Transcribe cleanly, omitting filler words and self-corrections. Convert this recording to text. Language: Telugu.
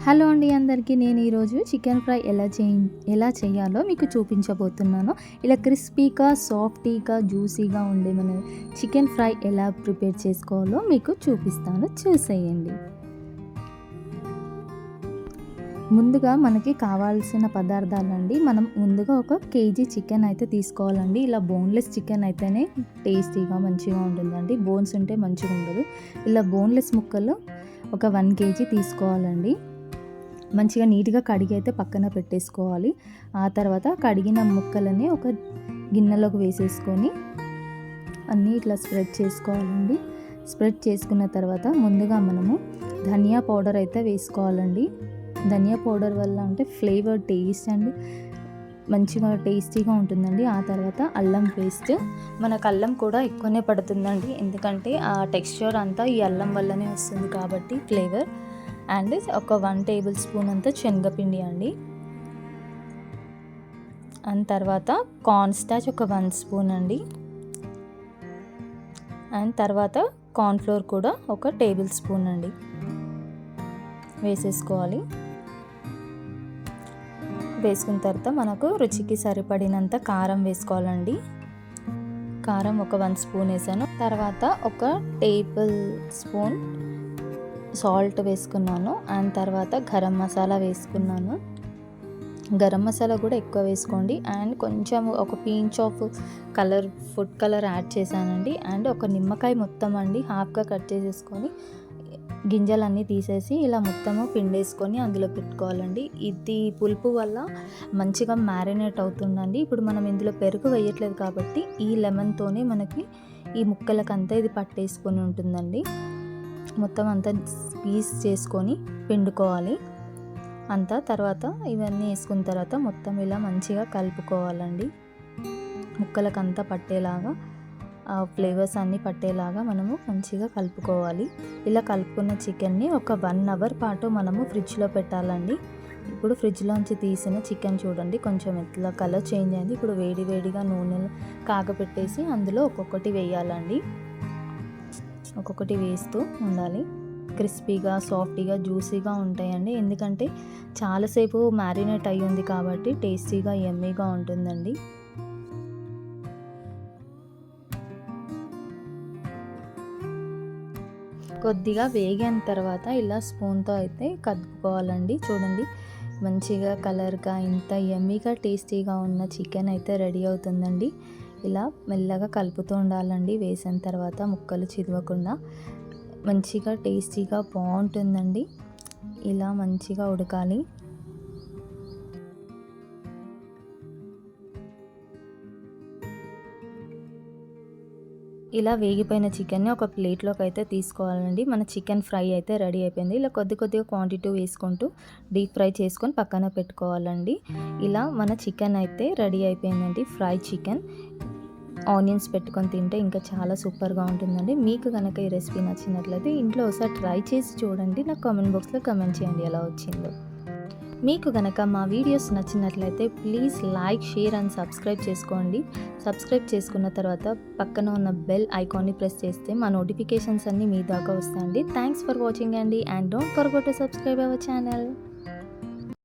హలో అండి అందరికీ, నేను ఈరోజు చికెన్ ఫ్రై ఎలా చేయాలో మీకు చూపించబోతున్నాను. ఇలా క్రిస్పీగా, సాఫ్టీగా, జ్యూసీగా ఉండే మన చికెన్ ఫ్రై ఎలా ప్రిపేర్ చేసుకోవాలో మీకు చూపిస్తాను, చూసేయండి. ముందుగా మనకి కావాల్సిన పదార్థాలండి. మనం ముందుగా 1 కేజీ చికెన్ అయితే తీసుకోవాలండి. ఇలా బోన్లెస్ చికెన్ అయితేనే టేస్టీగా మంచిగా ఉంటుందండి. బోన్స్ ఉంటే మంచిగా ఉండదు. ఇలా బోన్లెస్ ముక్కలు ఒక 1 కేజీ తీసుకోవాలండి. మంచిగా నీట్గా కడిగి అయితే పక్కన పెట్టేసుకోవాలి. ఆ తర్వాత కడిగిన ముక్కలని ఒక గిన్నెలోకి వేసేసుకొని అన్నీ ఇట్లా స్ప్రెడ్ చేసుకోవాలండి. స్ప్రెడ్ చేసుకున్న తర్వాత ముందుగా మనము ధనియా పౌడర్ అయితే వేసుకోవాలండి. ధనియా పౌడర్ వల్ల అంటే ఫ్లేవర్ టేస్ట్ అండి మంచిగా టేస్టీగా ఉంటుందండి. ఆ తర్వాత అల్లం పేస్ట్, మనకు అల్లం కూడా ఎక్కువనే పడుతుందండి, ఎందుకంటే ఆ టెక్స్చర్ అంతా ఈ అల్లం వల్లనే వస్తుంది కాబట్టి ఫ్లేవర్. అండ్ ఒక 1 టేబుల్ స్పూన్ అంత శనగపిండి అండి. అండ్ తర్వాత కార్న్ స్టార్చ్ ఒక 1 స్పూన్ అండి. అండ్ తర్వాత కార్న్ఫ్లోర్ కూడా ఒక టేబుల్ స్పూన్ అండి వేసేసుకోవాలి. వేసుకున్న తర్వాత మనకు రుచికి సరిపడినంత కారం వేసుకోవాలండి. కారం ఒక 1 స్పూన్ వేసాను. తర్వాత ఒక టేబుల్ స్పూన్ సాల్ట్ వేసుకున్నాను. అండ్ తర్వాత గరం మసాలా వేసుకున్నాను. గరం మసాలా కూడా ఎక్కువ వేసుకోండి. అండ్ కొంచెం ఒక pinch of food colour add చేశానండి. అండ్ ఒక నిమ్మకాయ మొత్తం అండి హాఫ్గా కట్ చేసేసుకొని గింజలన్నీ తీసేసి ఇలా మొత్తము పిండేసుకొని అందులో పెట్టుకోవాలండి. ఇది పులుపు వల్ల మంచిగా మ్యారినేట్ అవుతుందండి. ఇప్పుడు మనం ఇందులో పెరుగు వేయట్లేదు కాబట్టి ఈ లెమన్తోనే మనకి ఈ ముక్కలకంతా ఇది పట్టేసుకొని ఉంటుందండి. మొత్తం అంతా స్క్వీజ్ చేసుకొని పిండుకోవాలి అంతా. తర్వాత ఇవన్నీ వేసుకున్న తర్వాత మొత్తం ఇలా మంచిగా కలుపుకోవాలండి. ముక్కలకంతా పట్టేలాగా ఆ ఫ్లేవర్స్ అన్నీ పట్టేలాగా మనము మంచిగా కలుపుకోవాలి. ఇలా కలుపుకున్న చికెన్ని ఒక 1 అవర్ పాటు మనము ఫ్రిడ్జ్లో పెట్టాలండి. ఇప్పుడు ఫ్రిడ్జ్లోంచి తీసిన చికెన్ చూడండి కొంచెం ఇట్లా కలర్ చేంజ్ అయింది. ఇప్పుడు వేడిగా నూనె కాగపెట్టేసి అందులో ఒక్కొక్కటి వేయాలండి. ఒక్కొక్కటి వేస్తూ ఉండాలి. క్రిస్పీగా, సాఫ్టీగా, జ్యూసీగా ఉంటాయండి. ఎందుకంటే చాలాసేపు మ్యారినేట్ అయ్యి ఉంది కాబట్టి టేస్టీగా, యమ్మీగా ఉంటుందండి. కొద్దిగా వేగిన తర్వాత ఇలా స్పూన్తో అయితే కదుపుకోవాలండి. చూడండి మంచిగా కలర్గా ఇంత యమ్మీగా టేస్టీగా ఉన్న చికెన్ అయితే రెడీ అవుతుందండి. ఇలా మెల్లగా కలుపుతూ ఉండాలండి. వేసిన తర్వాత ముక్కలు చిదవకుండా మంచిగా టేస్టీగా బాగుంటుందండి. ఇలా మంచిగా ఉడకాలి. ఇలా వేగిపోయిన చికెన్ని ఒక ప్లేట్లోకి అయితే తీసుకోవాలండి. మన చికెన్ ఫ్రై అయితే రెడీ అయిపోయింది. ఇలా కొద్దిగా క్వాంటిటీ వేసుకుంటూ డీప్ ఫ్రై చేసుకొని పక్కన పెట్టుకోవాలండి. ఇలా మన చికెన్ అయితే రెడీ అయిపోయిందండి. ఫ్రై చికెన్ ఆనియన్స్ పెట్టుకొని తింటే ఇంకా చాలా సూపర్గా ఉంటుందండి. మీకు కనుక ఈ రెసిపీ నచ్చినట్లయితే ఇంట్లో ఒకసారి ట్రై చేసి చూడండి. నాకు కామెంట్ బాక్స్లో కామెంట్ చేయండి ఎలా వచ్చిందో. మీకు కనుక మా వీడియోస్ నచ్చినట్లయితే please like, share and subscribe చేసుకోండి. సబ్స్క్రైబ్ చేసుకున్న తర్వాత పక్కన ఉన్న బెల్ ఐకాన్ని ప్రెస్ చేస్తే మా నోటిఫికేషన్స్ అన్నీ మీ దాకా వస్తాయండి. థ్యాంక్స్ ఫర్ వాచింగ్ అండి. And don't forget to subscribe our channel.